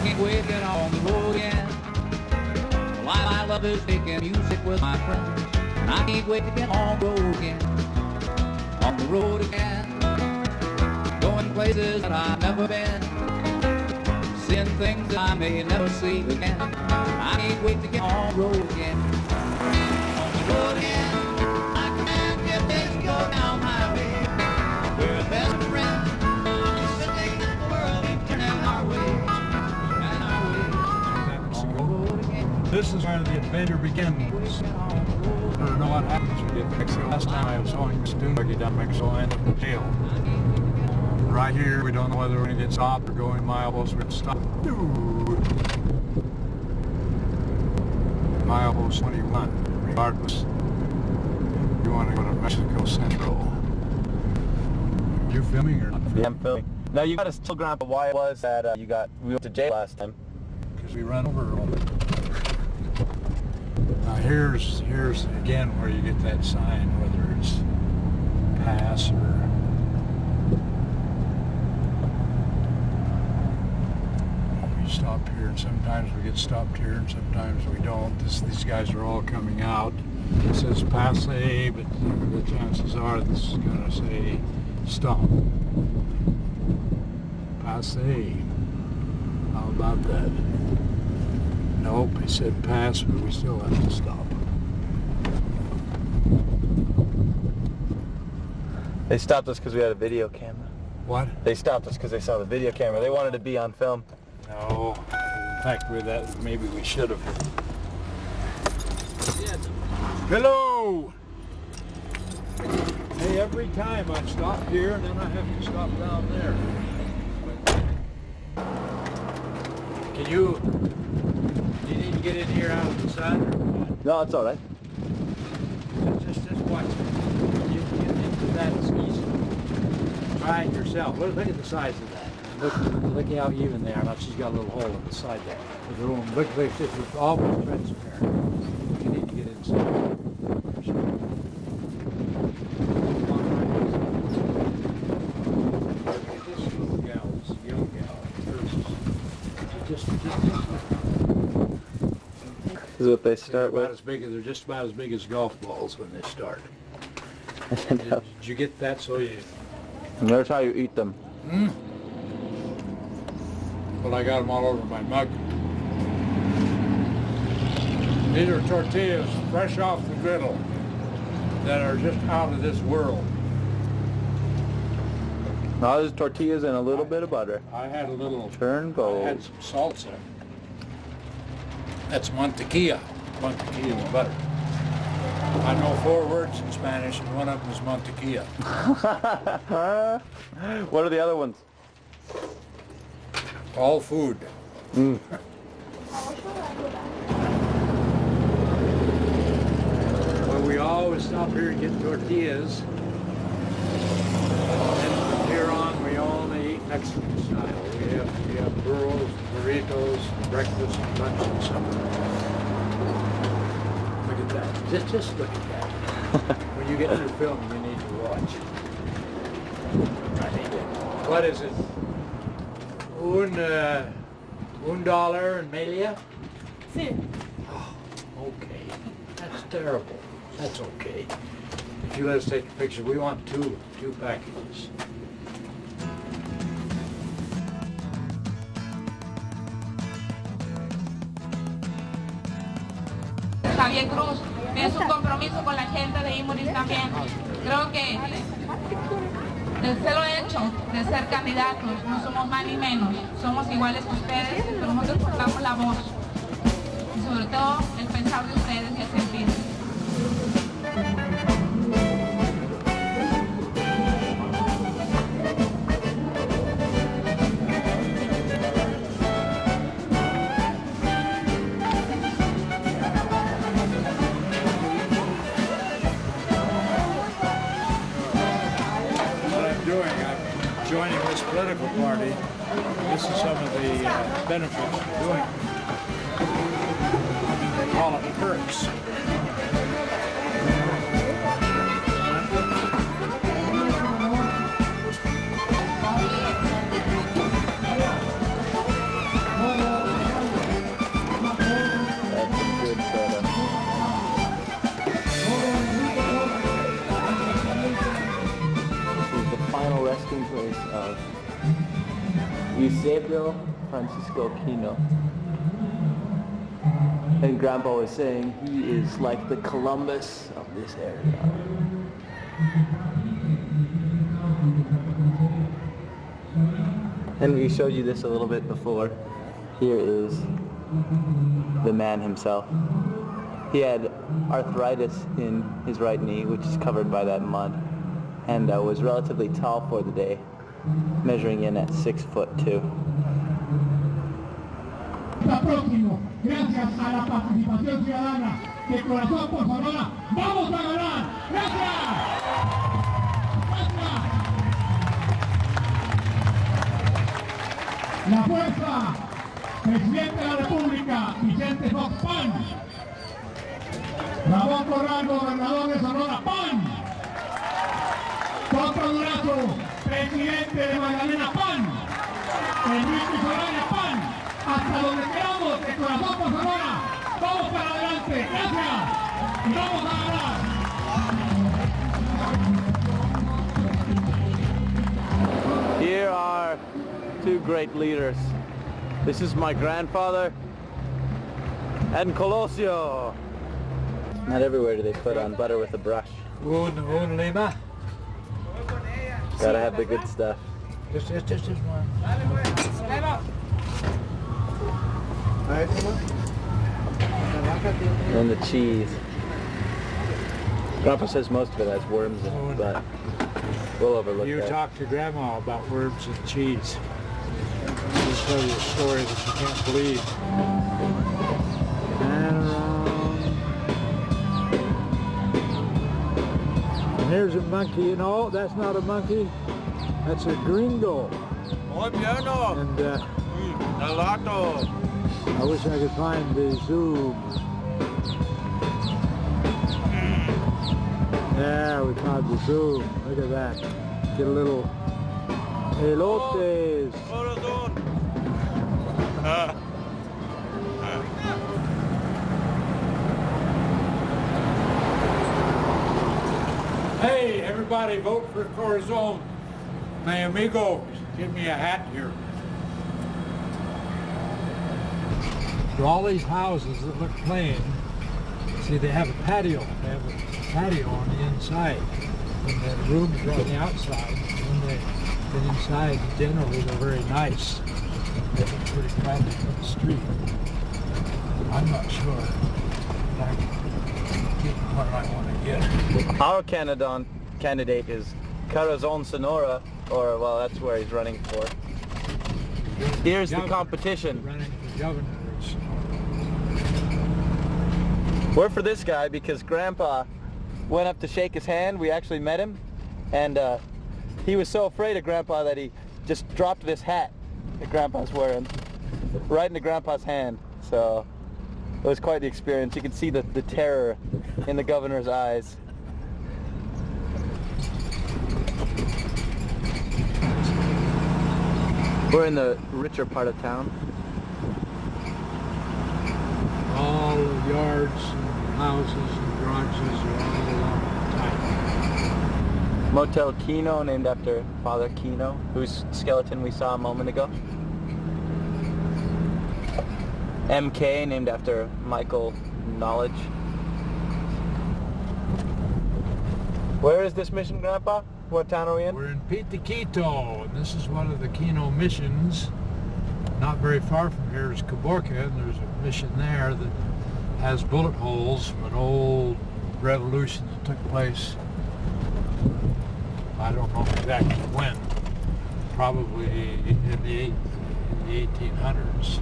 can't wait to get on the road again. The life I love is making music with my friends. And I can't wait to get on the road again. On the road again. Going places that I've never been. Seeing things that I may never see again. I can't wait to get on the road again. On the road again. I can't get this go down highway. We're best friends. Sitting in the world and turning our way. And our way. On the road again. This is where the adventure begins. I don't know what happens when you get to Mexico. Last time I was sawing this dune buggy down Mexico, I ended up in jail. Right here, we don't know whether we're going to get stopped or going miles. We're stopped. Milepost 21, regardless. You want to go to Mexico Central. You filming or not filming? Yeah, I'm filming. Now you got to tell Grandpa why it was that we went to jail last time. Because we ran over all the... Now here's again where you get that sign, whether it's pass or... Stop here, and sometimes we get stopped here, and sometimes we don't. These guys are all coming out. It says passe, but the chances are this is going to say stop. Passe. How about that? Nope, it said pass, but we still have to stop. They stopped us because we had a video camera. What? They stopped us because they saw the video camera. They wanted to be on film. No. In fact, with that, maybe we should have. Hello! Hey, every time I stop here, and then I have to stop down there. Do you need to get in here out of the sun or what? No, it's all right. Just watch it. You get into that, it's easy. Try it yourself. Look at the size of that. Look how even they are. Now she's got a little hole in the side there. The room. Look, it's almost transparent. You need to get inside. This little gal, this young gal, just This is what they start with. they're just about as big as golf balls when they start. Did you get that? So you. And there's how you eat them. Hmm. Well, I got them all over my mug. These are tortillas fresh off the griddle that are just out of this world. Now there's tortillas and a little bit of butter. I had a little... Turn gold. I had some salsa. That's mantequilla. Mantequilla with butter. I know 4 words in Spanish, and one of them is mantequilla. What are the other ones? All food. Mm. Well, we always stop here and get tortillas. And from here on, we only eat Mexican style. We have burros, burritos, breakfast, lunch, and supper. Look at that. Just look at that. When you get through filming, you need to watch. What is it? $1 in Melia? Sí. Oh, okay. That's terrible. That's okay. If you let us take a picture, we want two packages. Javier Cruz tiene su compromiso con la gente de Imuris también. Creo que el celo hecho de ser candidatos, no somos más ni menos, somos iguales que ustedes, pero nosotros portamos la voz y sobre todo el pensar de ustedes y el sentir. Joining this political party, this is some of the benefits of doing it. They call it perks. Eusebio Francisco Kino. And Grandpa was saying he is like the Columbus of this area. And we showed you this a little bit before. Here is the man himself. He had arthritis in his right knee, which is covered by that mud, and was relatively tall for the day, measuring in at 6'2". Próximo, gracias a la participación ciudadana, de corazón por Sonora, vamos a ganar. Gracias. Gracias. La fuerza, presidente de la República, Vicente Fox PAN. Ramón Corral, gobernador de Sonora, PAN. Toto Durazo, presidente de Magdalena, PAN. Enrique Solana, PAN. Hasta donde queramos, de corazón por Sonora. Vamos para adelante, gracias. Y vamos a ganar. Here are two great leaders. This is my grandfather and Colosio. Not everywhere do they put on butter with a brush. Un lima. Gotta have the good stuff. Just one. And the cheese. Grandpa says most of it has worms in it, but we'll overlook You that. talk to Grandma about worms and cheese. She'll tell you a story that you can't believe. And around. And here's a monkey. You know, that's not a monkey. That's a gringo. And I wish I could find the zoom. There, we found the zoom. Look at that. Get a little elotes. Hey, everybody, vote for Corazon. My amigo, give me a hat here. So all these houses that look plain, see, they have a patio. They have a patio on the inside, and the rooms are on the outside. When they get inside, generally they're very nice. They look pretty crowded on the street. I'm not sure. I get what I want to get. Our candidate is Corazon Sonora, or well, that's where he's running for. Here's the competition. Running for governor. We're for this guy because Grandpa went up to shake his hand. We actually met him, and he was so afraid of Grandpa that he just dropped this hat that Grandpa's wearing right into Grandpa's hand. So it was quite the experience. You could see the terror in the governor's eyes. We're in the richer part of town. All the yards and houses and garages are all along the type. Motel Kino, named after Father Kino, whose skeleton we saw a moment ago. MK, named after Michael Knowledge. Where is this mission, Grandpa? What town are we in? We're in Pitaquito, and this is one of the Kino missions. Not very far from here is Caborca, and there's a mission there that has bullet holes from an old revolution that took place, I don't know exactly when, probably in the 1800s.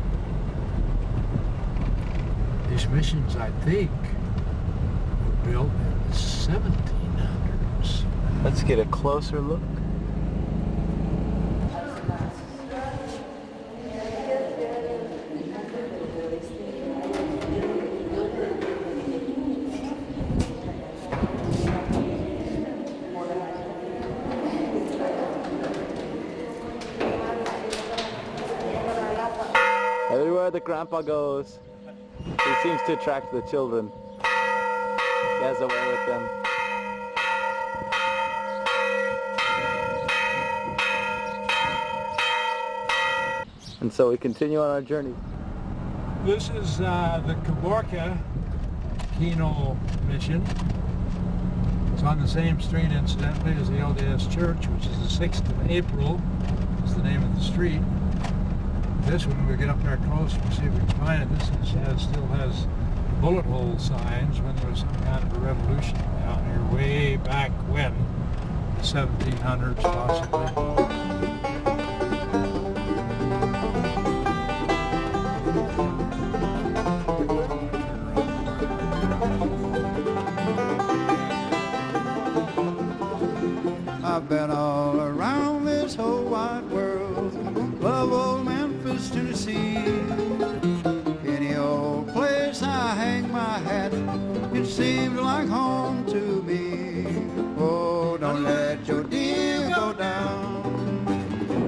These missions, I think, were built in the 1700s. Let's get a closer look. Everywhere that Grandpa goes, he seems to attract the children. He has a way with them. And so we continue on our journey. This is the Caborca Kino mission. It's on the same street, incidentally, as the LDS Church, which is the 6th of April, is the name of the street. This one, we get up there close, we'll see if we can find it. This still has bullet hole signs when there was some kind of a revolution down here way back when, the 1700s possibly. I've been all around this whole wide world, love old Memphis, Tennessee. Any old place I hang my hat, it seems like home to me. Oh, don't let your deal go down.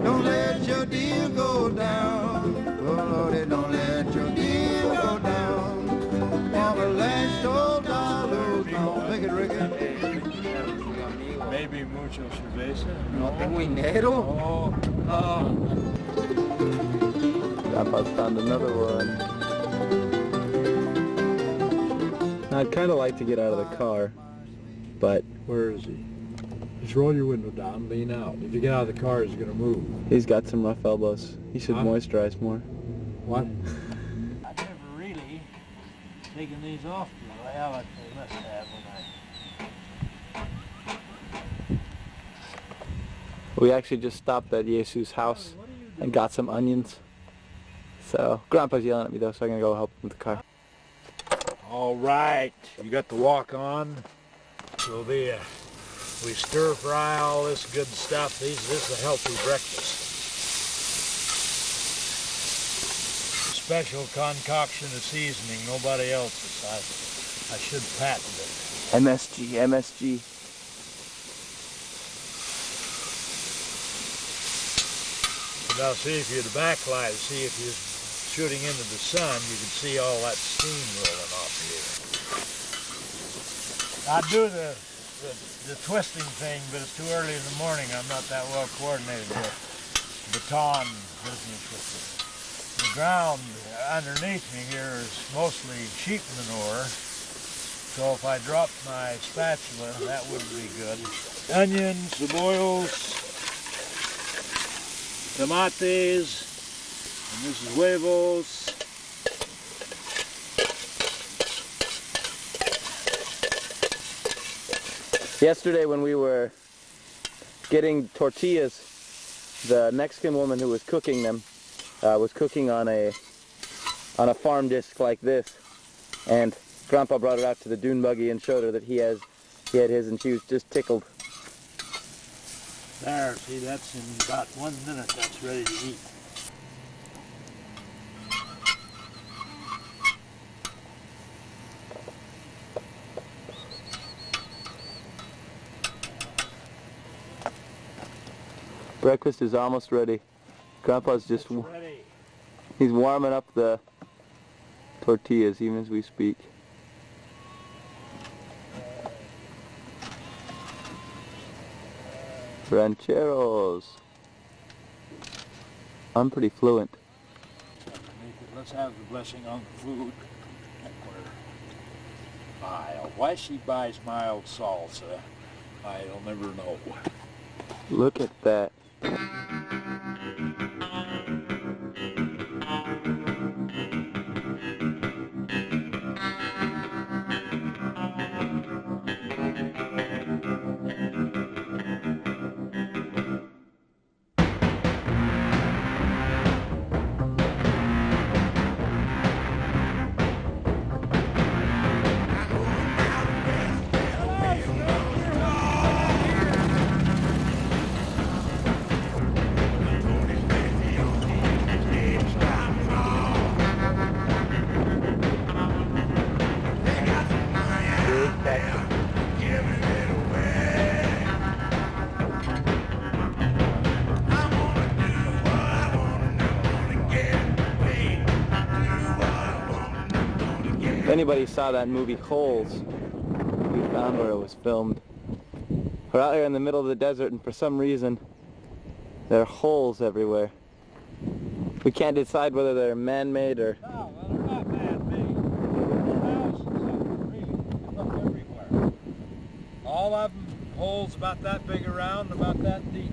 Don't let your deal go down. Oh, Lordy, don't let your deal go down. Never last old dollar, don't make it rigged. Maybe mucho cerveza. No tengo dinero. Oh. Grandpa's found another one. Now, I'd kind of like to get out of the car, but Where is he? Just roll your window down, lean out. If you get out of the car, he's going to move. he's got some rough elbows. He should Huh? moisturize more. What? I've never really taken these off. Well, they must have when We actually just stopped at Jesus' house and got some onions. So, Grandpa's yelling at me though, so I'm going to go help him with the car. All right, you got the walk on. So we stir fry all this good stuff. This is a healthy breakfast. Special concoction of seasoning, nobody else's. I should patent it. MSG. Now see if you're the backlight, see if you're shooting into the sun, you can see all that steam rolling off here. I do the twisting thing, but it's too early in the morning. I'm not that well coordinated with baton business with the ground underneath me here is mostly sheep manure. So if I dropped my spatula, that wouldn't be good. Onions, cebollas, tomates, and this is huevos. Yesterday when we were getting tortillas, the Mexican woman who was cooking them was cooking on a farm disc like this, and Grandpa brought it out to the dune buggy and showed her that he had his, and she was just tickled. There, see, that's in about 1 minute, that's ready to eat. Breakfast is almost ready. Grandpa's just, Ready. he's warming up the tortillas even as we speak. Rancheros. I'm pretty fluent. Let's have the blessing on the food. Mild. Why she buys mild salsa, I'll never know. Look at that. If anybody saw that movie Holes, we found where it was filmed. We're out here in the middle of the desert, and for some reason there are holes everywhere. We can't decide whether they're man-made or... No, well, they're not man-made. The houses really look everywhere. All of them holes about that big around, about that deep.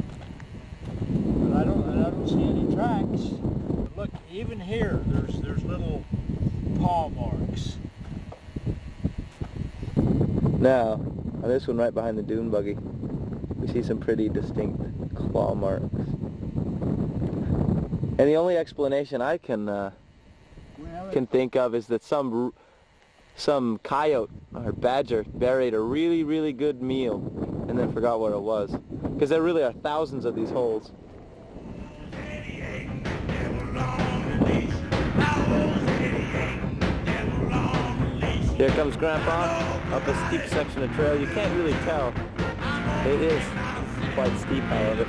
But I don't see any tracks. But look, even here, there's little paw marks. Now, on this one right behind the dune buggy, we see some pretty distinct claw marks. And the only explanation I can think of is that some coyote or badger buried a really, really good meal and then forgot what it was. Because there really are thousands of these holes. Here comes Grandpa up a steep section of trail. You can't really tell. It is quite steep, however.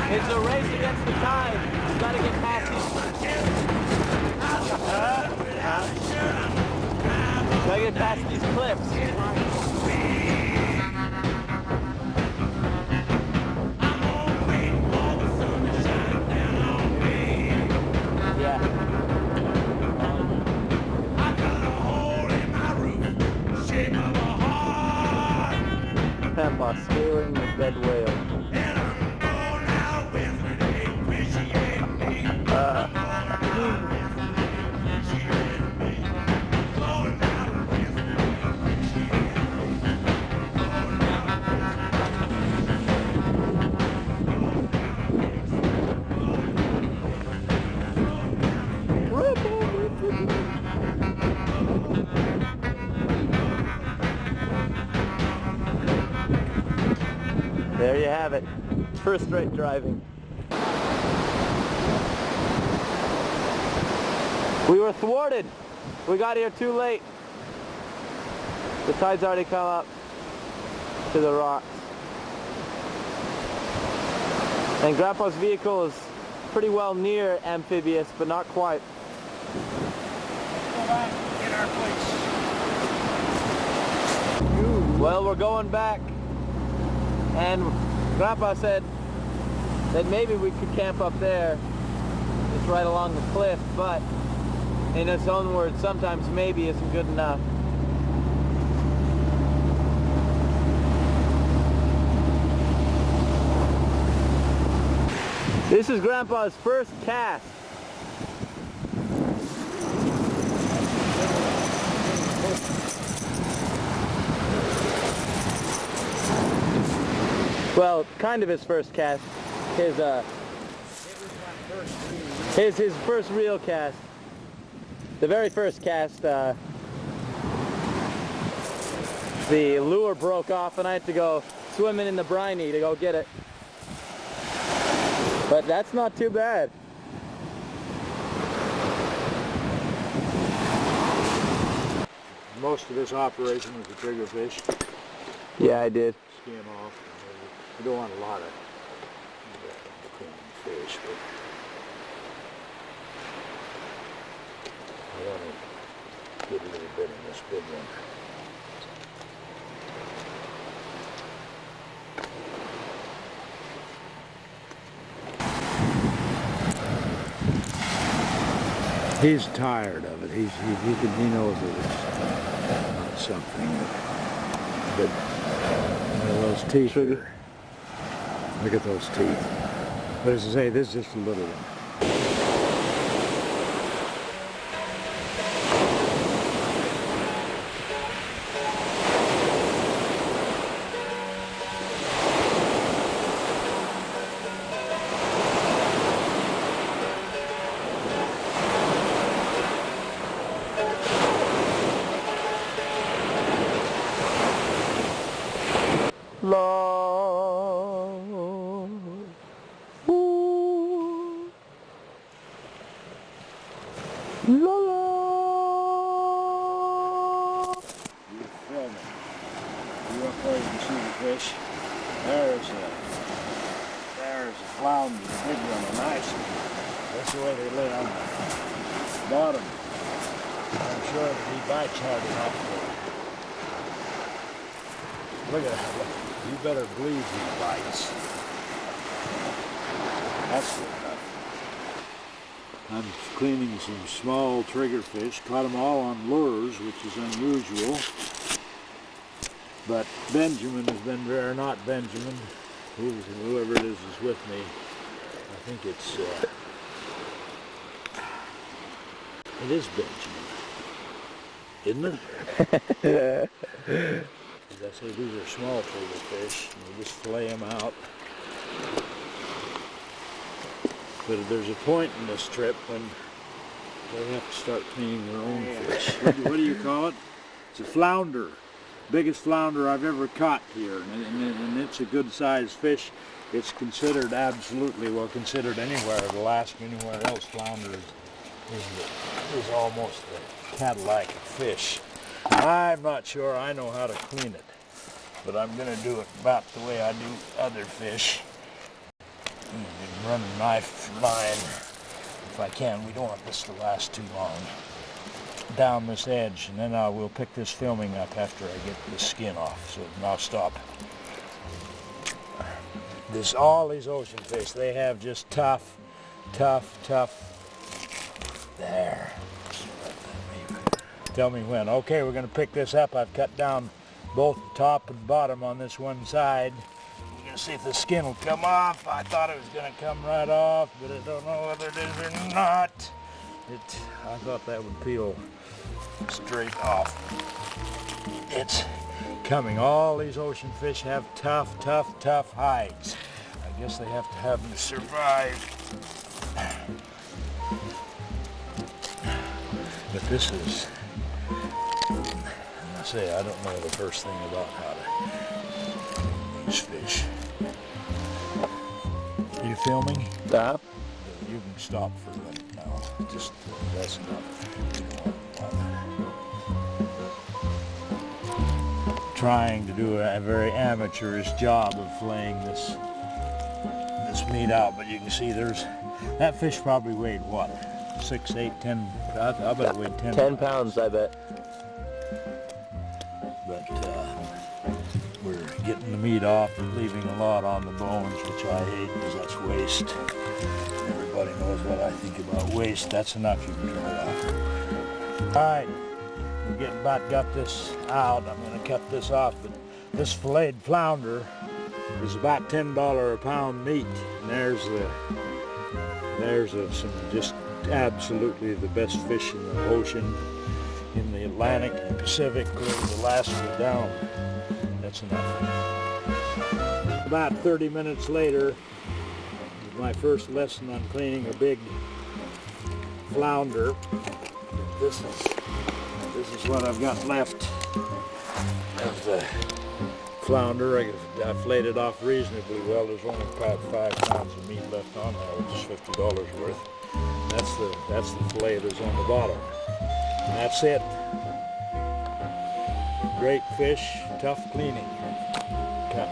It's a race against the tide. You've got to get past these. Gotta get past these cliffs. Grandpa scaling the dead whale. There you have it. First rate driving. We were thwarted. We got here too late. The tide's already come up to the rocks. And Grandpa's vehicle is pretty well near amphibious, but not quite. Go back and get our place. Well, we're going back. And Grandpa said that maybe we could camp up there. It's right along the cliff, but in his own words, sometimes maybe isn't good enough. This is Grandpa's first cast. Well, kind of his first cast. His first real cast. The very first cast, the lure broke off and I had to go swimming in the briny to go get it. But that's not too bad. Most of this operation was a bigger fish. Yeah, I did. Skim off. We don't want a lot of fish, but I want to get a little bit in this big one. He's tired of it. He knows that it's not something. But those teeth. Sugar. Look at those teeth. But as I say, this is just a little one. La-la. You're filming. You're up there, you can see the fish. There's a flounder, a big one, a nice one. That's the way they lay on the bottom. I'm sure that he bites hard enough. Look at that. Look. You better believe he bites. That's good enough. I'm cleaning some small triggerfish. Caught them all on lures, which is unusual. But Benjamin has been there, not Benjamin. Whoever it is with me. I think it is Benjamin, isn't it? As I say, these are small triggerfish, and we just fillet them out. But there's a point in this trip when they have to start cleaning their own fish. What do you call it? It's a flounder. Biggest flounder I've ever caught here, and it's a good sized fish. It's considered absolutely, well considered anywhere in Alaska, anywhere else, flounder is almost a Cadillac fish. I'm not sure I know how to clean it, but I'm going to do it about the way I do other fish. Run a knife line, if I can. We don't want this to last too long. Down this edge, and then we'll pick this filming up after I get the skin off. So now stop. All these ocean fish, they have just tough. There. Tell me when. Okay, we're going to pick this up. I've cut down both top and bottom on this one side. We're going to see if the skin will come off. I thought it was going to come right off, but I don't know whether it is or not. I thought that would peel straight off. It's coming. All these ocean fish have tough hides. I guess they have to have them to survive. But this is, I say, I don't know the first thing about how to use fish. Are you filming? Stop. You can stop for a minute now. Just, that's enough. Trying to do a very amateurish job of filleting this meat out, but you can see that fish probably weighed what? 6, 8, 10, I bet it weighed 10 10 pounds, I bet. But we're getting the meat off and leaving a lot on the bones, which I hate because that's waste. Everybody knows what I think about waste. That's enough, you can turn it off. Alright, we're got this out. I'm going to cut this off, but this filleted flounder is about $10 a pound meat. And there's some just absolutely the best fish in the ocean, in the Atlantic and Pacific, including Alaska down. That's enough. About 30 minutes later, my first lesson on cleaning a big flounder. This is what I've got left of the flounder. I filleted it off reasonably well. There's only about 5 pounds of meat left on there, which is $50 worth. That's the fillet that's on the bottom. And that's it. Great fish, tough cleaning. Cut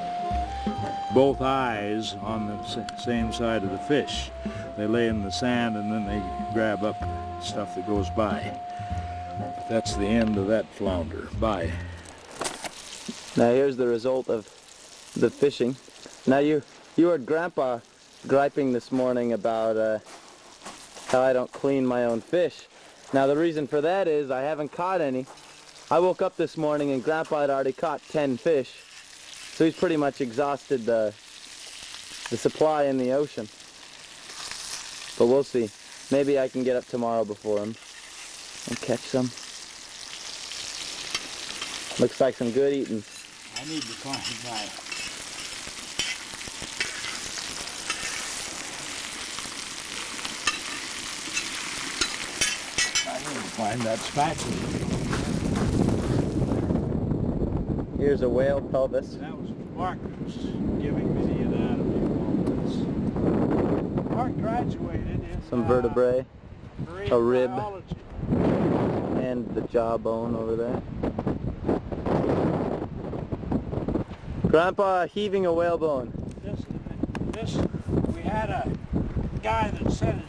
both eyes on the same side of the fish. They lay in the sand and then they grab up stuff that goes by. But that's the end of that flounder. Bye. Now here's the result of the fishing. Now you heard Grandpa griping this morning about how I don't clean my own fish. Now the reason for that is I haven't caught any. I woke up this morning and Grandpa had already caught 10 fish. So he's pretty much exhausted the supply in the ocean. But we'll see. Maybe I can get up tomorrow before him and catch some. Looks like some good eating. I need to find my... Find that spatula. Here's a whale pelvis. That was Mark who's giving me the anatomy of all this. Mark graduated in... Some vertebrae. a rib, and the jawbone over there. Grandpa heaving a whalebone. We had a guy that said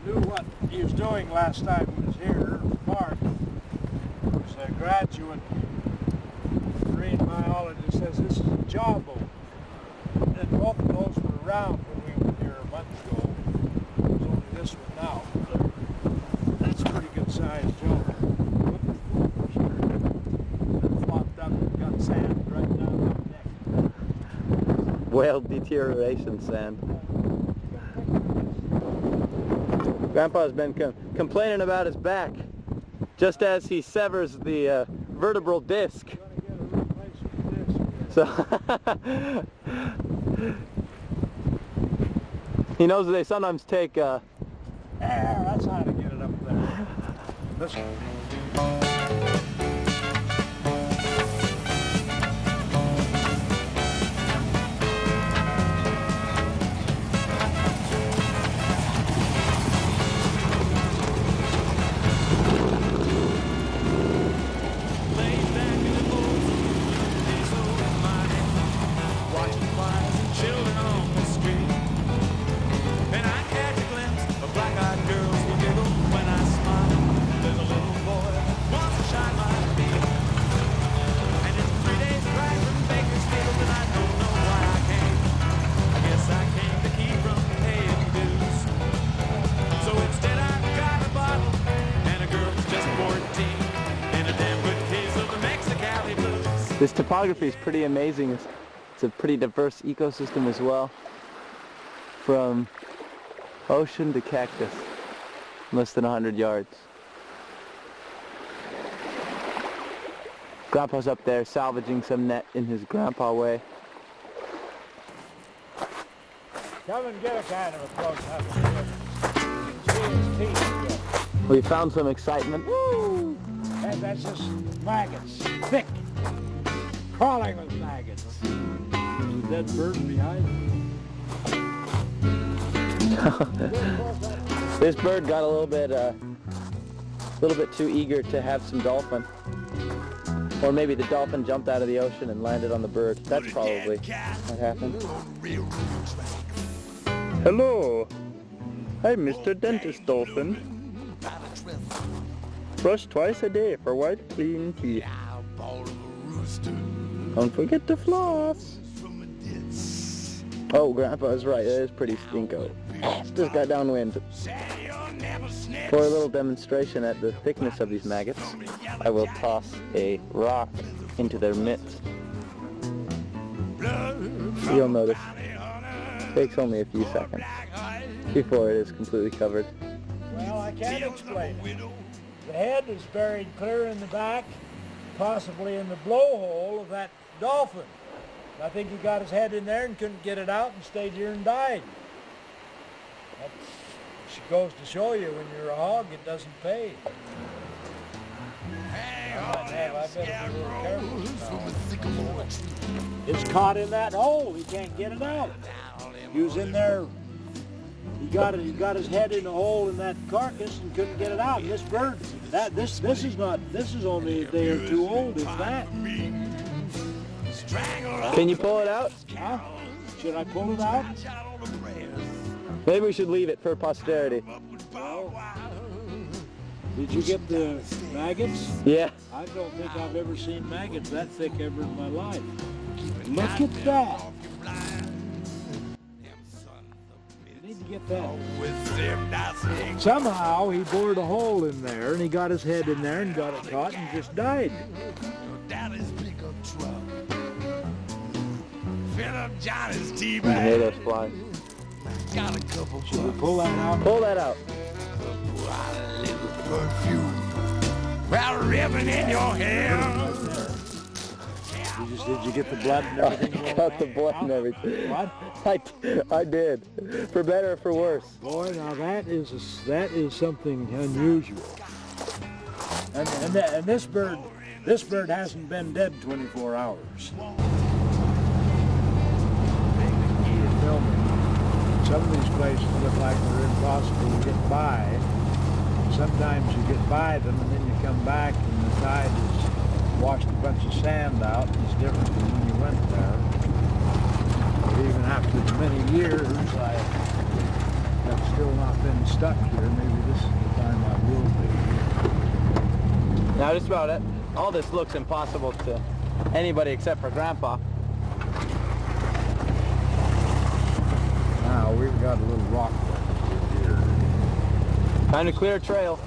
knew what he was doing last time he was here, Mark. He was a graduate marine biologist, says this is a jawbone. And both of those were around when we were here a month ago. There's only this one now. That's a pretty good sized jawbone. Flopped up and got sand right down the neck. Whale deterioration sand. Grandpa's been complaining about his back just as he severs the vertebral disc. So he knows they sometimes take that's how to get it up there. Listen. This topography is pretty amazing. It's a pretty diverse ecosystem as well. From ocean to cactus, less than 100 yards. Grandpa's up there salvaging some net in his grandpa way. Come and get a kind of a close-up. See his teeth. We found some excitement. Woo! And that's just maggots, thick, crawling with maggots. There's a dead bird behind me. This bird got a little bit too eager to have some dolphin. Or maybe the dolphin jumped out of the ocean and landed on the bird. That's probably what happened. Hello, I'm Mr. Dentist Dolphin. Brush twice a day for white, clean teeth. Don't forget to floss. Oh, Grandpa's right. It is pretty stinko. Just got downwind. For a little demonstration at the thickness of these maggots, I will toss a rock into their midst. You'll notice it takes only a few seconds before it is completely covered. Well, I can't explain it. The head is buried clear in the back, possibly in the blowhole of that dolphin. I think he got his head in there and couldn't get it out and stayed here and died. That goes to show you when you're a hog, it doesn't pay. I better be a little careful. It's caught in that hole. He can't get it out. He was in there. He got his head in the hole in that carcass and couldn't get it out. And this bird, this is only a day or two old, if that. Can you pull it out? Huh? Should I pull it out? Maybe we should leave it for posterity. Well, did you get the maggots? Yeah. I don't think I've ever seen maggots that thick ever in my life. Look at that. You need to get that. Somehow he bored a hole in there and he got his head in there and got it caught and just died. I hear those flies. Should we pull that out? Pull that out. Ribbon in your hair. Did you get the blood and everything? I got the blood and everything. What? I did. For better or for worse. Boy, now that is something unusual. And this bird hasn't been dead 24 hours. Some of these places look like they're impossible to get by. sometimes you get by them and then you come back and the tide has washed a bunch of sand out. It's different than when you went there. But even after many years, I have still not been stuck here. Maybe this is the time I will be. Now just about it. All this looks impossible to anybody except for Grandpa. Now we've got a little rock here. Time to clear a trail.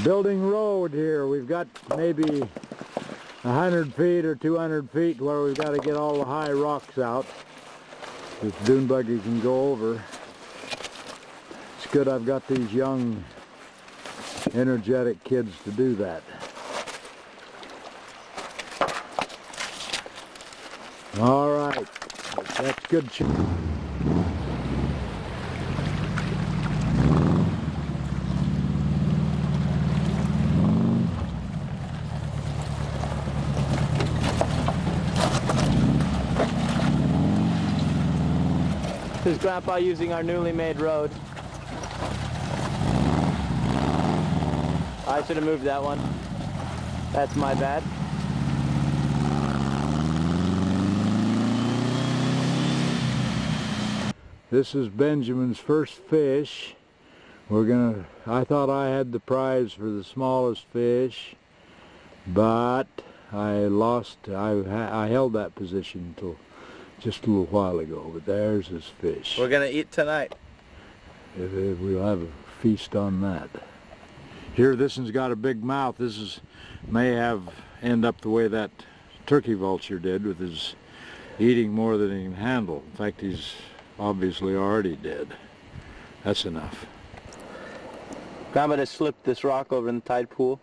Building road here. We've got maybe 100 feet or 200 feet where we've got to get all the high rocks out. This dune buggy can go over. It's good I've got these young, energetic kids to do that. All right, that's good. This is Grandpa using our newly made road. I should have moved that one. That's my bad. This is Benjamin's first fish. I thought I had the prize for the smallest fish, but I lost. I held that position until just a little while ago, but there's his fish. We're gonna eat tonight. We'll have a feast on that. Here, this one's got a big mouth. This may end up the way that turkey vulture did, with his eating more than he can handle. In fact, he's obviously already dead. That's enough. Grandpa just slipped this rock over in the tide pool.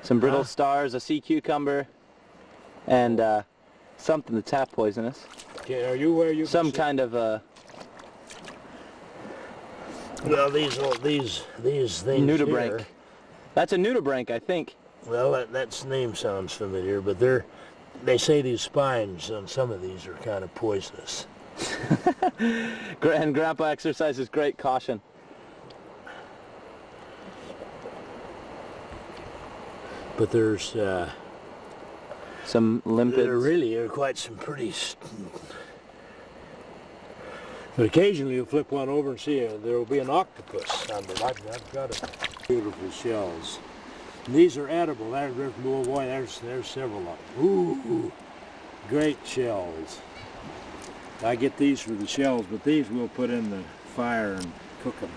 Some brittle stars, a sea cucumber, and something that's half poisonous. Okay, are you where you? Some kind of Well, these things nudibranch. here, That's a nudibranch, I think. well, that name sounds familiar, but they say these spines on some of these are kind of poisonous. And Grandpa exercises great caution. But there's Some limpets. there really are quite some pretty. But occasionally you'll flip one over and see there will be an octopus under it. I've got it. Beautiful shells. And these are edible. Oh boy, there's several of them. Ooh, great shells. I get these for the shells, but these we'll put in the fire and cook them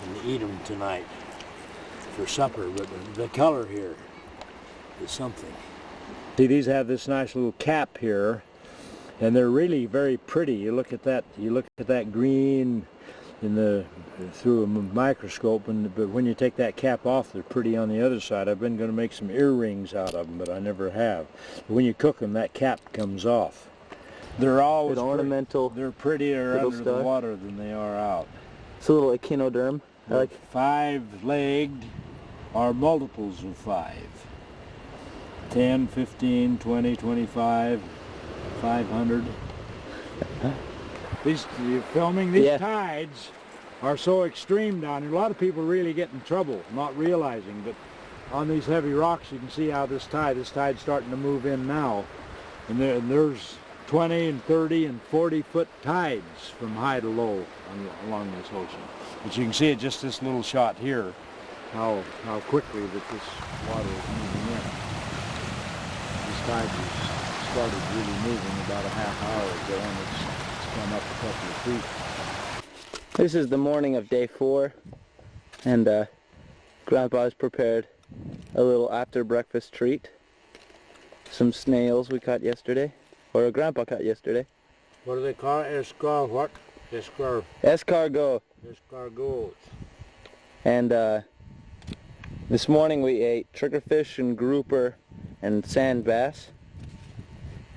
and eat them tonight for supper. But the color here is something. See, these have this nice little cap here, and they're really very pretty. You look at that. You look at that green through a microscope, but when you take that cap off, they're pretty on the other side. I've been going to make some earrings out of them, but I never have. But when you cook them, that cap comes off. They're always ornamental. They're prettier under star. the water than they are out. It's a little echinoderm. I like. 5-legged are multiples of 5. 10, 15, 20, 25, 500. You're filming these tides are so extreme down here. A lot of people really get in trouble not realizing, but on these heavy rocks you can see how this tide's starting to move in now, and there's 20 and 30 and 40 foot tides from high to low along this ocean. But you can see it just this little shot here, how quickly that this water is moving in. This tide has started really moving about a half hour ago, and it's come up a couple of feet. This is the morning of day 4, and Grandpa's prepared a little after breakfast treat. Some snails we caught yesterday, or Grandpa caught yesterday. What do they call it? Escargot. Escargots. And this morning we ate triggerfish and grouper and sand bass,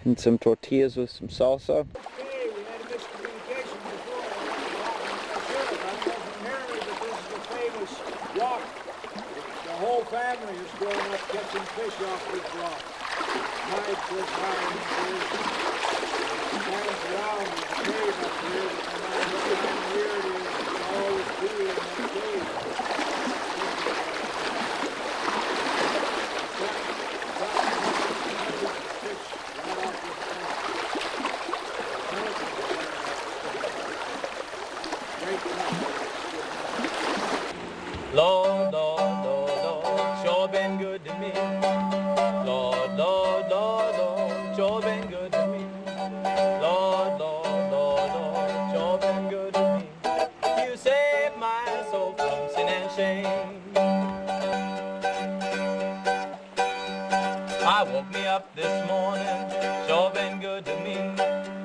and some tortillas with some salsa. Hey, we had a miscommunication before. Apparently that this is a famous rock. The whole family is growing up catching fish off this rock. Tides this high in the stands around the cave up here, but no matter what time of year it is, it's always cool in that cave. Lord, Lord, Lord, Lord, sure been good to me. Lord, Lord, Lord, Lord, sure been good to me. Lord, Lord, Lord, Lord, sure been good to me. You saved my soul from sin and shame. I woke me up this morning, sure been good to me.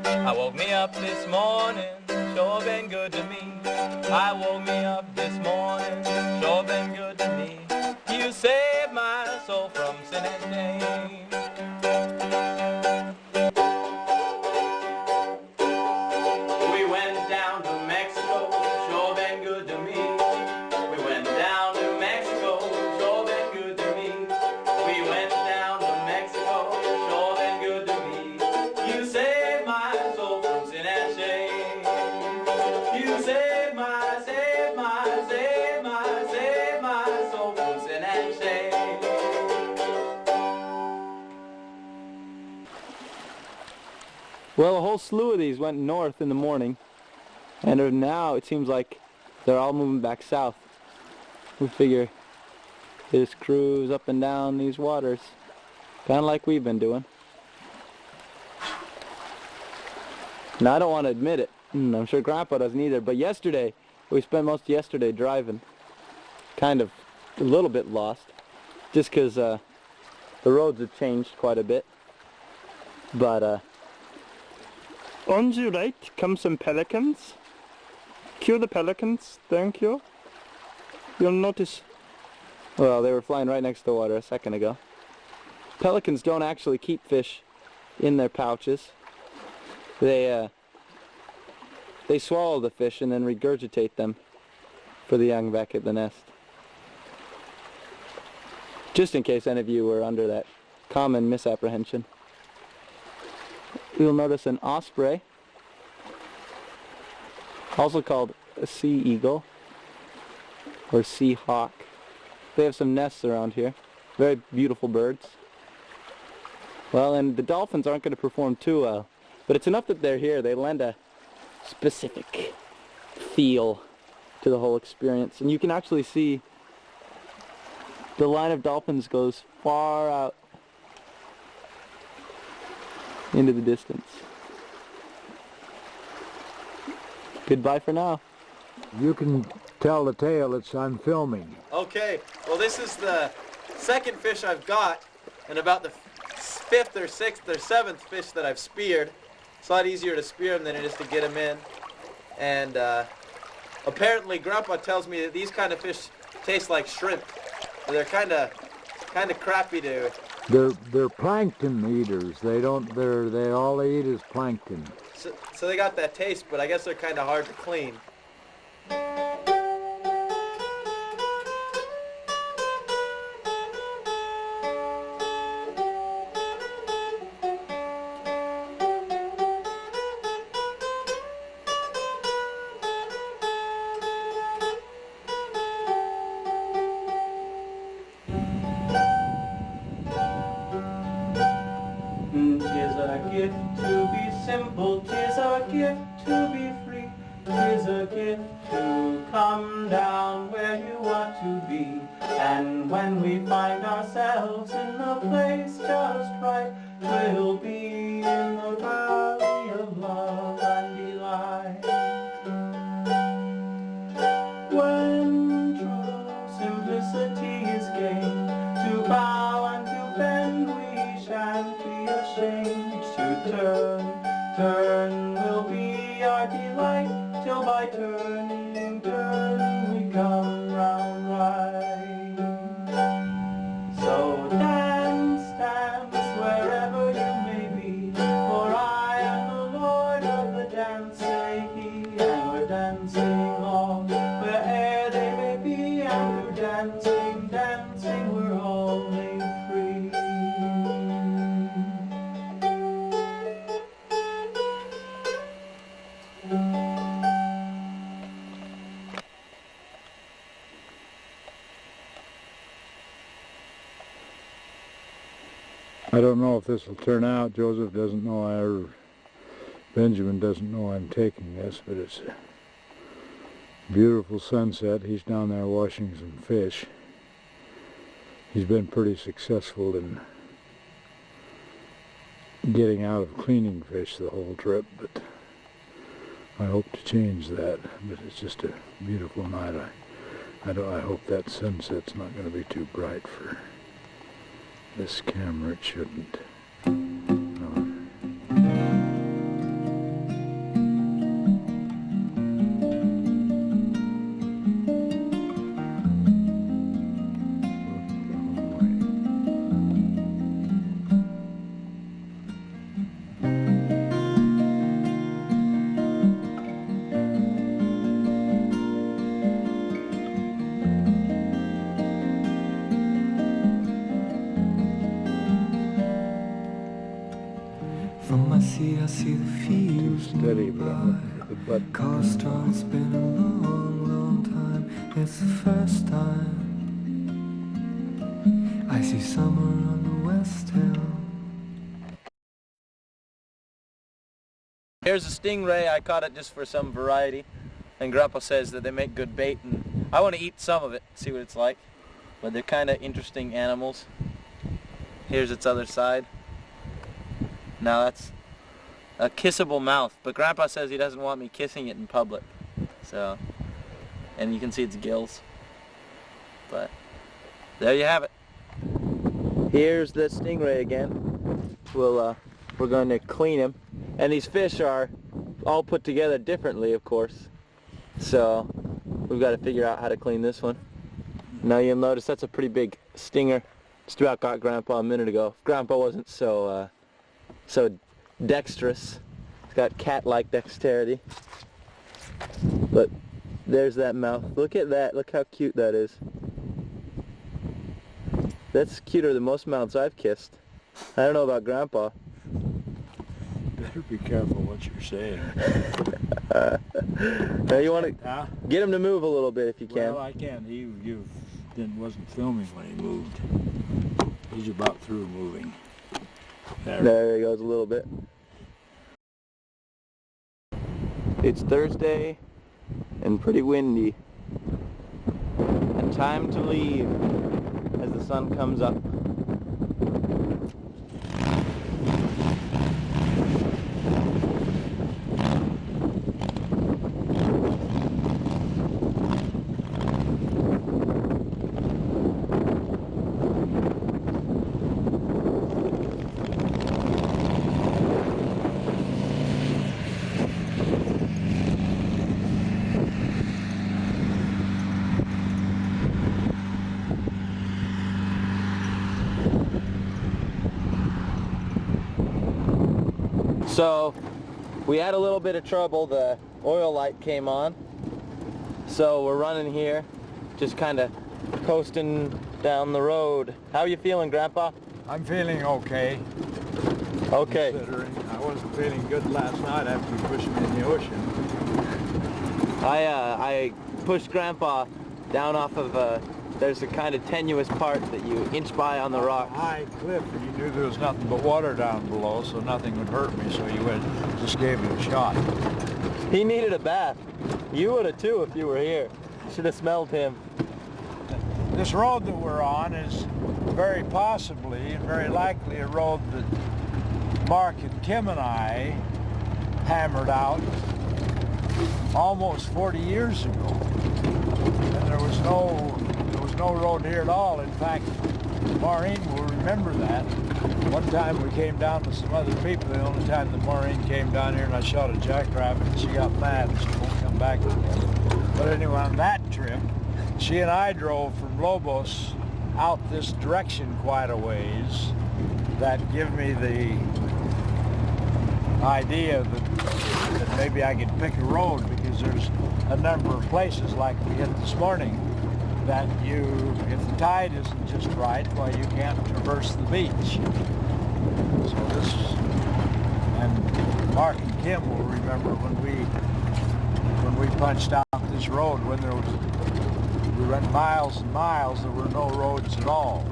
I woke me up this morning, sure been good to me. I woke me up this morning, sure been good to me. You saved my soul from sin and shame. We went down to Mexico, sure been good to me. We went down to Mexico, sure been good to me. We went down to Mexico, sure been good to me. You saved my soul from sin and shame. You saved my soul from sin and shame. Well, a whole slew of these went north in the morning, and now it seems like they're all moving back south. We figure they just cruise up and down these waters, kind of like we've been doing. Now, I don't want to admit it, I'm sure Grandpa doesn't either, but yesterday, we spent most of yesterday driving, kind of a little bit lost, just because the roads have changed quite a bit. But on the right come some pelicans. Cue the pelicans, thank you. You'll notice, well, they were flying right next to the water a second ago. Pelicans don't actually keep fish in their pouches. They swallow the fish and then regurgitate them for the young back at the nest. Just in case any of you were under that common misapprehension. You'll notice an osprey, also called a sea eagle or sea hawk. They have some nests around here. Very beautiful birds. Well, and the dolphins aren't going to perform too well, but it's enough that they're here. They lend a specific feel to the whole experience, and you can actually see the line of dolphins goes far out into the distance. Goodbye for now. You can tell the tale, I'm filming. Okay, well, this is the second fish I've got, and about the fifth or sixth or seventh fish that I've speared. It's a lot easier to spear them than it is to get them in. And apparently Grandpa tells me that these kind of fish taste like shrimp. They're kind of crappy to... They're plankton eaters. They all they eat is plankton. So they got that taste, but I guess they're kind of hard to clean. Gift to be simple, 'tis a gift to be free, 'tis a gift to come down where you want to be. And when we find ourselves in the place just right, we'll be in the valley of love and delight. When true simplicity is gained, to bow and to bend we shan't be ashamed. To turn will be our delight, till by turning we come round right. So dance wherever you may be, for I am the Lord of the dance, say he, and we're dancing all where'er they may be, and we're dancing, we're all made free. I don't know if this will turn out. Joseph doesn't know, or Benjamin doesn't know I'm taking this, but it's Beautiful sunset. He's down there washing some fish. He's been pretty successful in getting out of cleaning fish the whole trip, but I hope to change that. But it's just a beautiful night. I hope that sunset's not going to be too bright for this camera. It shouldn't. From my seat I see the fields Steady, but I'm looking at the button. car start. It's been a long, long time. It's the first time I see summer on the west hill. Here's a stingray. I caught it just for some variety, and Grandpa says that they make good bait, and I want to eat some of it, see what it's like. But they're kind of interesting animals. Here's its other side. Now that's a kissable mouth, but Grandpa says he doesn't want me kissing it in public. So, and you can see its gills. But there you have it. Here's the stingray again. We're going to clean him, and these fish are all put together differently, of course. So we've got to figure out how to clean this one. Now you'll notice that's a pretty big stinger. Just about got Grandpa a minute ago. If Grandpa wasn't so dexterous. It's got cat-like dexterity. But there's that mouth. Look at that. Look how cute that is. That's cuter than most mouths I've kissed. I don't know about Grandpa. Better be careful what you're saying. Now you want to get him to move a little bit if you can. Well, I can. He wasn't filming when he moved. He's about through moving. There he goes a little bit. It's Thursday and pretty windy. And time to leave as the sun comes up. So we had a little bit of trouble. The oil light came on, so we're running here, just kind of coasting down the road. How are you feeling, Grandpa? I'm feeling okay. Okay. Considering I wasn't feeling good last night after you pushed me in the ocean. I pushed Grandpa down off of there's a kind of tenuous part that you inch by on the rocks. High cliff, and you knew there was nothing but water down below, so nothing would hurt me, so you just gave him a shot. He needed a bath. You would have too if you were here. Should have smelled him. This road that we're on is very possibly and very likely a road that Mark and Kim and I hammered out almost 40 years ago. And there was no road here at all. In fact, Maureen will remember that. One time we came down with some other people, the only time that Maureen came down here, and I shot a jackrabbit, and she got mad and she won't come back again. But anyway, on that trip, she and I drove from Lobos out this direction quite a ways. That give me the idea that maybe I could pick a road, because there's a number of places like we hit this morning that if the tide isn't just right, well, you can't traverse the beach. So and Mark and Kim will remember when we punched out this road, when we went miles and miles, there were no roads at all.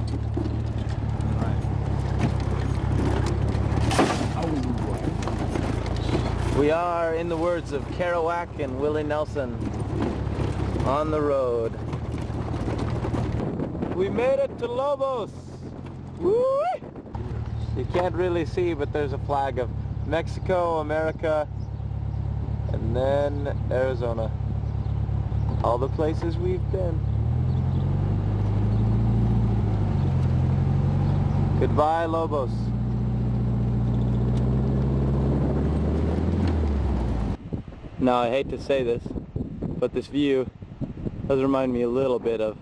We are, in the words of Kerouac and Willie Nelson, On the road. We made it to Lobos! Woo! You can't really see, but there's a flag of Mexico, America, and then Arizona. All the places we've been. Goodbye, Lobos. Now, I hate to say this, but this view does remind me a little bit of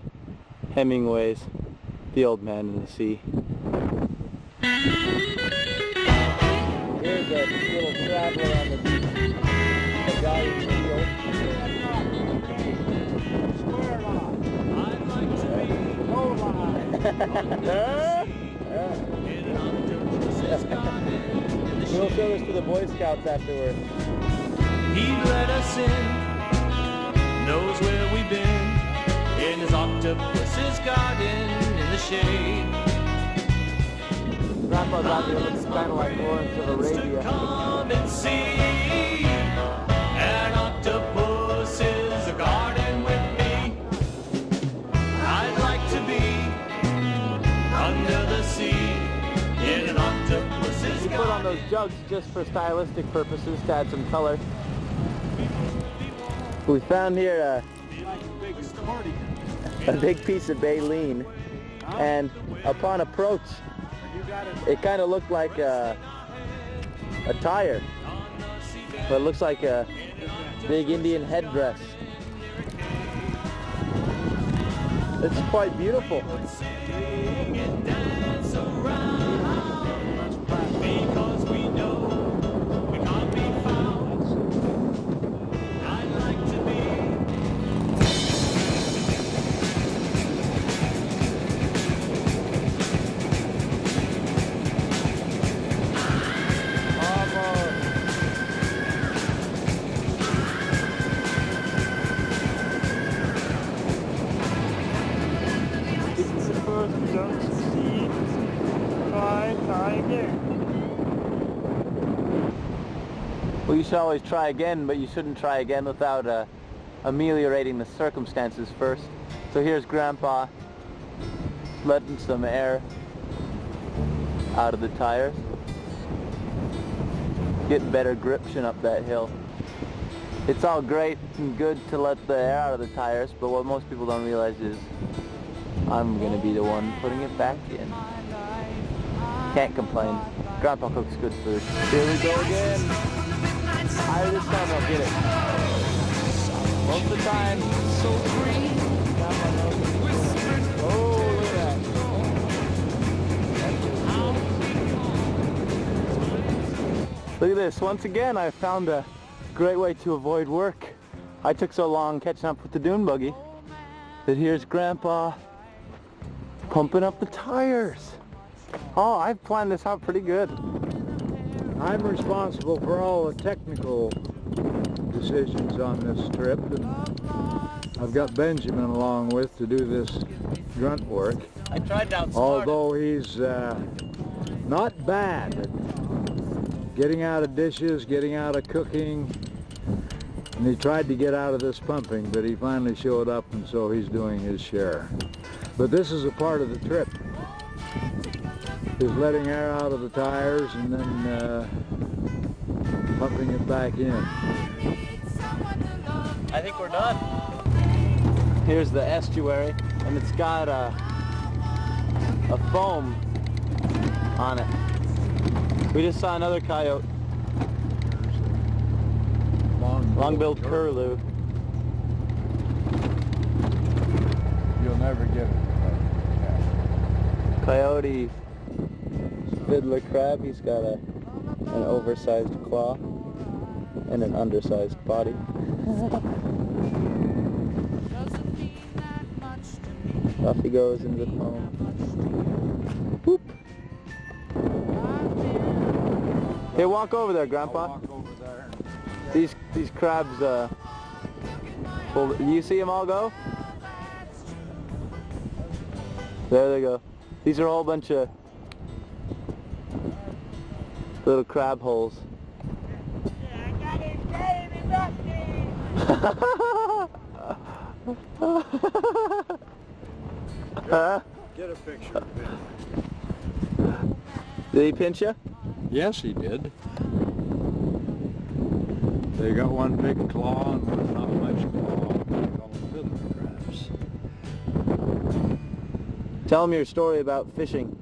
Hemingway's The Old Man in the Sea. Here's a little traveler on the beach. A guy in the field. We'll show this to the Boy Scouts afterward. He let us in, knows where we've been, in his octopus's garden in the shade. Grandpa's out here looks kind of like Lawrence of Arabia. Come and see, an octopus is a garden with me. I'd like to be under the sea, in an octopus's We put on those jugs just for stylistic purposes to add some color. We found here a big piece of baleen, and upon approach it kind of looked like a tire, but it looks like a big Indian headdress. It's quite beautiful. because we know we can't be found. I'd like to be. Well, you should always try again, but you shouldn't try again without ameliorating the circumstances first. So here's Grandpa letting some air out of the tires. Getting better gription up that hill. It's all great and good to let the air out of the tires, but what most people don't realize is I'm going to be the one putting it back in. Can't complain. Grandpa cooks good food. Here we go again. Higher this time, I'll get it. Most of the time. Grandpa knows it. Oh, look at that. Look at this. Once again, I found a great way to avoid work. I took so long catching up with the dune buggy that here's Grandpa pumping up the tires. Oh, I've planned this out pretty good. I'm responsible for all the technical decisions on this trip, and I've got Benjamin along with to do this grunt work. I tried to outsmart although he's not bad at getting out of dishes, getting out of cooking, and he tried to get out of this pumping, but he finally showed up, and so he's doing his share. But this is a part of the trip, is letting air out of the tires and then pumping it back in. I think we're done. Here's the estuary, and it's got a foam on it. We just saw another coyote. Long-billed curlew. You'll never get it. Coyote fiddler crab. He's got an oversized claw and an undersized body. Off he goes into the foam. Whoop. Hey, walk over there, Grandpa. I'll walk over there. These crabs, you see them all go? There they go. These are a whole bunch of little crab holes. Get a picture of him. Did he pinch you? Yes, he did. They got one big claw and one not much claw. They call them fiddler crabs. Tell them your story about fishing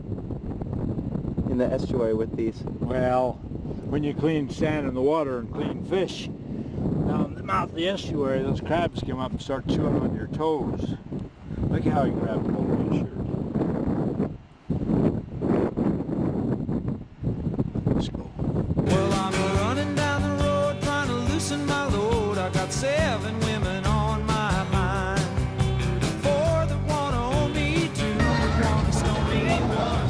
in the estuary with these. Well, when you clean sand in the water and clean fish, down the mouth of the estuary, those crabs come up and start chewing on your toes. Look how he grabbed hold of your shirt. Let's go. Well, I'm running down the road trying to loosen my load. I got 7 women on my mind. 4 that wanna own me, 2 that wanna stone me, 1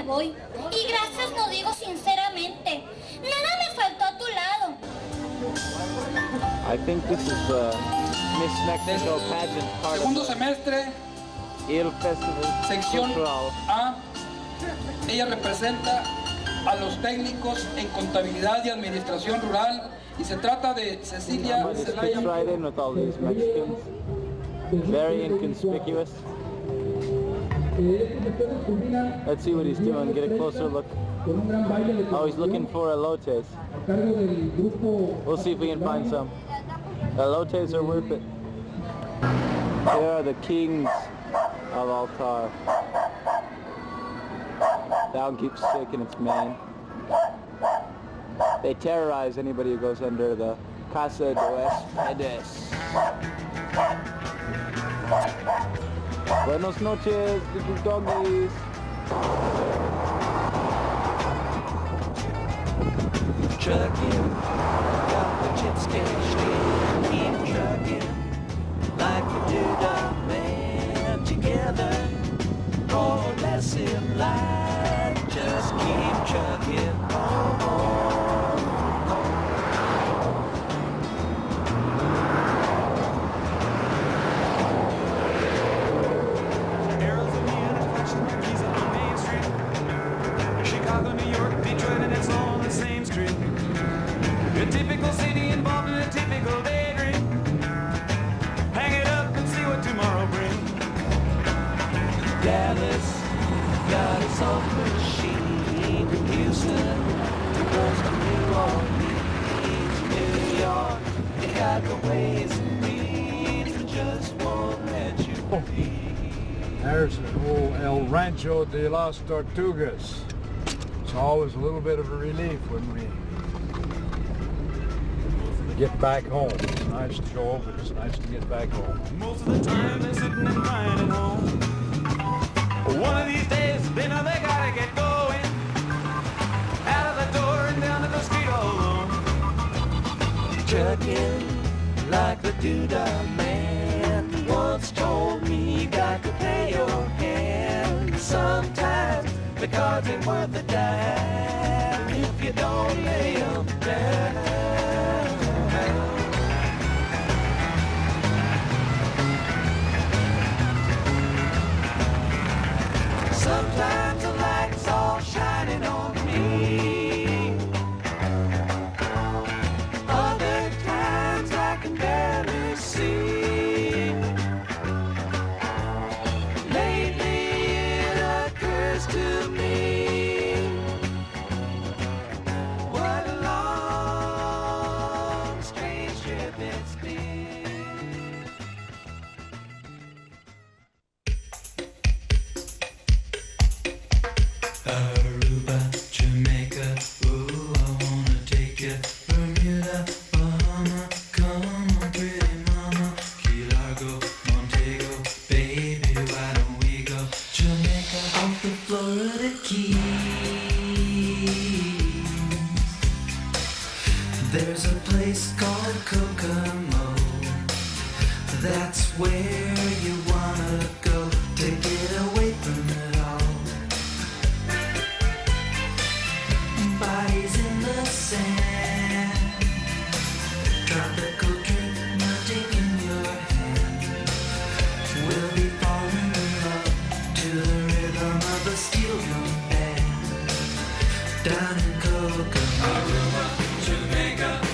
voy. Y gracias lo digo sinceramente. Nada me faltó a tu lado. I think this is the Miss Mexico pageant part Segundo of semestre, el Festival sección Cultural. A. Ella representa a los técnicos en contabilidad y administración rural y se trata de Cecilia It fits Zelaya. right in with all these Mexicans. Very inconspicuous. Let's see what he's doing. Get a closer look. Oh, he's looking for elotes. We'll see if we can find some. Elotes are worth it. They are the kings of Altar. Down keeps shaking its mane. They terrorize anybody who goes under the Casa de los Pedes. Buenos noches, little doggies. Trucking, got the chips cashed in. Keep trucking, like we do, dog man. Together, more or less in life. Just keep trucking. Chicago, New York, Detroit, and it's all on the same street. A typical city involved in a typical daydream. Hang it up and see what tomorrow brings. Dallas got its own machine. From Houston to close to New Orleans, New York, you got the ways and means that just won't let you be. There's an old El Rancho de las Tortugas. It's always a little bit of a relief when we get back home. It's nice to go, but it's nice to get back home. Most of the time they're sitting and crying at home. One of these days they know they gotta get going. Out of the door and down to the street all alone. Trucking like the doodah man once told me you got to pay your hand. Sometimes the cards ain't worth a dime if you don't lay them down. Sometimes the light's all shining on me. Other There's a place called Kokomo. That's where you wanna go to get away from it all. Bodies in the sand, tropical drink melting in your hand. We'll be falling in love to the rhythm of a steel drum band. Down in Kokomo, Aruba, Jamaica.